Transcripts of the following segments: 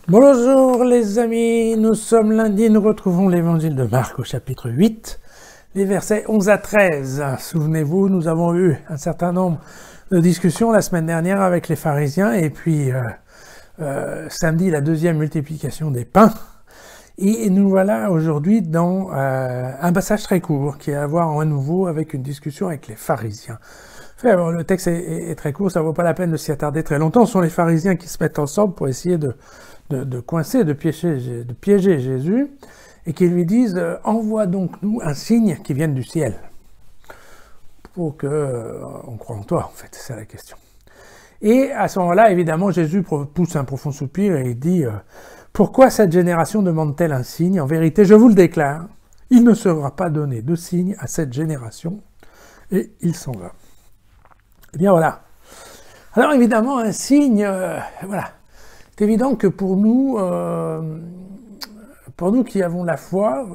Bonjour les amis, nous sommes lundi, nous retrouvons l'évangile de Marc au chapitre 8, les versets 11 à 13. Souvenez-vous, nous avons eu un certain nombre de discussions la semaine dernière avec les pharisiens et puis samedi la deuxième multiplication des pains. Et nous voilà aujourd'hui dans un passage très court qui a à voir à nouveau avec une discussion avec les pharisiens. Bon, le texte est très court, ça vaut pas la peine de s'y attarder très longtemps. Ce sont les pharisiens qui se mettent ensemble pour essayer de coincer, de piéger Jésus, et qui lui disent « Envoie donc nous un signe qui vienne du ciel » pour que on croie en toi, en fait, c'est la question. Et à ce moment-là, évidemment, Jésus pousse un profond soupir et il dit « Pourquoi cette génération demande-t-elle un signe? En vérité, je vous le déclare, il ne sera pas donné de signe à cette génération. » Et il s'en va. Eh bien voilà. Alors évidemment, un signe, voilà. C'est évident que pour nous qui avons la foi,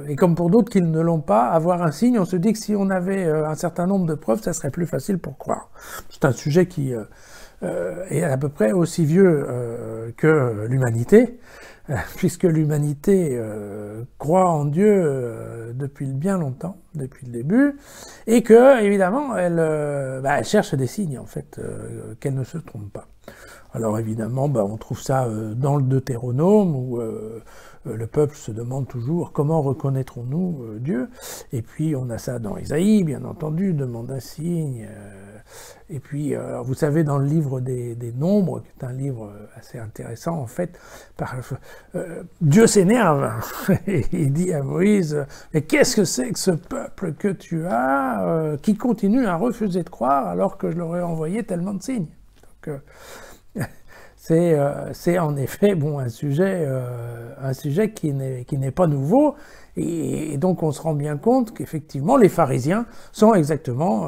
et comme pour d'autres qui ne l'ont pas, avoir un signe, on se dit que si on avait un certain nombre de preuves, ça serait plus facile pour croire. C'est un sujet qui est à peu près aussi vieux que l'humanité, puisque l'humanité croit en Dieu depuis bien longtemps, depuis le début, et que évidemment elle cherche des signes en fait, qu'elle ne se trompe pas. Alors évidemment, on trouve ça dans le Deutéronome où le peuple se demande toujours comment reconnaîtrons-nous Dieu. Et puis on a ça dans Isaïe, bien entendu, demande un signe. Et puis, vous savez, dans le livre des Nombres, qui est un livre assez intéressant, en fait, Dieu s'énerve. Il dit à Moïse, « Mais qu'est-ce que c'est que ce peuple que tu as, qui continue à refuser de croire alors que je leur ai envoyé tellement de signes ?» Donc, c'est en effet un sujet qui n'est pas nouveau, et donc on se rend bien compte qu'effectivement les pharisiens sont exactement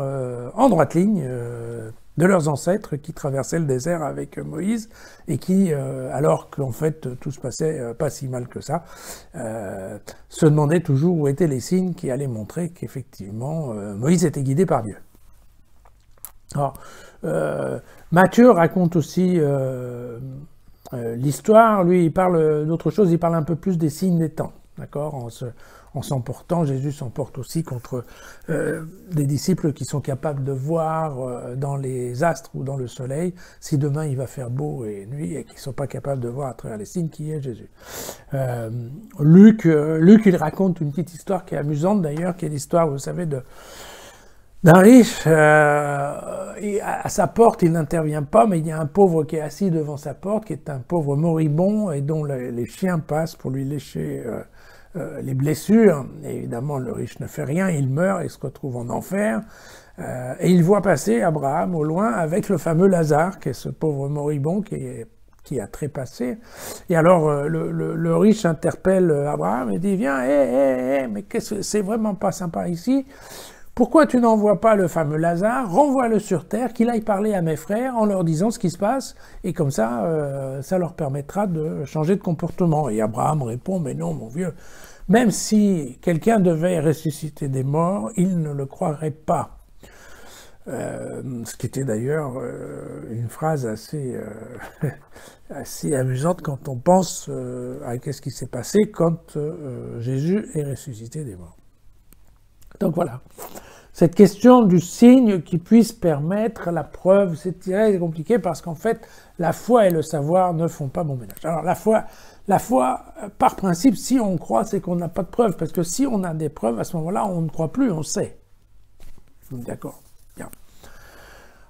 en droite ligne de leurs ancêtres qui traversaient le désert avec Moïse et qui, alors qu'en fait tout se passait pas si mal que ça, se demandaient toujours où étaient les signes qui allaient montrer qu'effectivement Moïse était guidé par Dieu. Alors, Matthieu raconte aussi l'histoire, lui il parle d'autre chose, il parle un peu plus des signes des temps, d'accord, en s'emportant, Jésus s'emporte aussi contre des disciples qui sont capables de voir dans les astres ou dans le soleil si demain il va faire beau et nuit et qui ne sont pas capables de voir à travers les signes qui est Jésus. Luc il raconte une petite histoire qui est amusante d'ailleurs, qui est l'histoire, vous savez, d'un riche, et à sa porte, il n'intervient pas, mais il y a un pauvre qui est assis devant sa porte, qui est un pauvre moribond, et dont les chiens passent pour lui lécher les blessures. Et évidemment, le riche ne fait rien, il meurt et se retrouve en enfer. Et il voit passer Abraham au loin avec le fameux Lazare, qui est ce pauvre moribond qui a trépassé. Et alors, le riche interpelle Abraham et dit « Viens, mais c'est vraiment pas sympa ici. Pourquoi tu n'envoies pas le fameux Lazare, renvoie-le sur terre, qu'il aille parler à mes frères en leur disant ce qui se passe, et comme ça, ça leur permettra de changer de comportement. » Et Abraham répond, « Mais non, mon vieux, même si quelqu'un devait ressusciter des morts, il ne le croirait pas. » Ce qui était d'ailleurs une phrase assez amusante quand on pense à ce qui s'est passé quand Jésus est ressuscité des morts. Donc voilà, cette question du signe qui puisse permettre la preuve, c'est très compliqué parce qu'en fait, la foi et le savoir ne font pas bon ménage. Alors la foi, par principe, si on croit, c'est qu'on n'a pas de preuves, parce que si on a des preuves, à ce moment-là, on ne croit plus, on sait. D'accord, bien.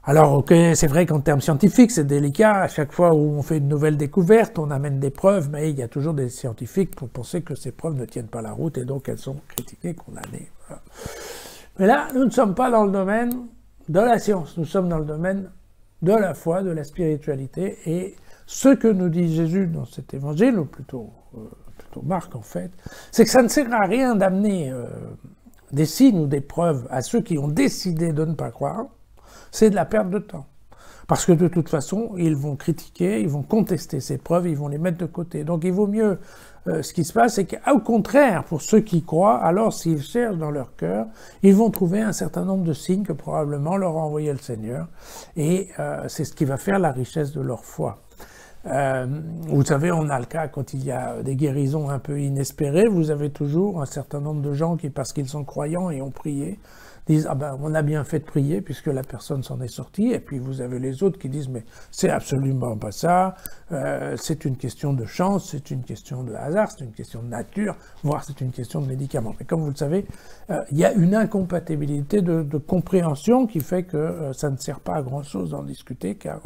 Alors, ok, c'est vrai qu'en termes scientifiques, c'est délicat. À chaque fois où on fait une nouvelle découverte, on amène des preuves, mais il y a toujours des scientifiques pour penser que ces preuves ne tiennent pas la route et donc elles sont critiquées, condamnées. Voilà. Mais là, nous ne sommes pas dans le domaine de la science, nous sommes dans le domaine de la foi, de la spiritualité, et ce que nous dit Jésus dans cet évangile, ou plutôt Marc en fait, c'est que ça ne sert à rien d'amener des signes ou des preuves à ceux qui ont décidé de ne pas croire. C'est de la perte de temps. Parce que de toute façon, ils vont critiquer, ils vont contester ces preuves, ils vont les mettre de côté. Donc il vaut mieux, ce qui se passe, c'est qu'au contraire, pour ceux qui croient, alors s'ils cherchent dans leur cœur, ils vont trouver un certain nombre de signes que probablement leur a envoyé le Seigneur. Et c'est ce qui va faire la richesse de leur foi. Vous savez, on a le cas quand il y a des guérisons un peu inespérées, vous avez toujours un certain nombre de gens qui, parce qu'ils sont croyants et ont prié, disent « Ah ben, on a bien fait de prier puisque la personne s'en est sortie », et puis vous avez les autres qui disent « Mais c'est absolument pas ça, c'est une question de chance, c'est une question de hasard, c'est une question de nature, voire c'est une question de médicaments ». Mais comme vous le savez, il y a une incompatibilité de compréhension qui fait que ça ne sert pas à grand-chose d'en discuter, car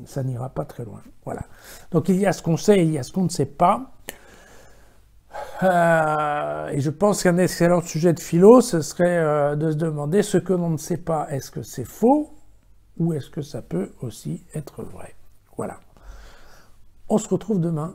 ça n'ira pas très loin. Voilà. Donc il y a ce qu'on sait et il y a ce qu'on ne sait pas. Et je pense qu'un excellent sujet de philo, ce serait de se demander ce que l'on ne sait pas, est-ce que c'est faux ou est-ce que ça peut aussi être vrai. Voilà. On se retrouve demain.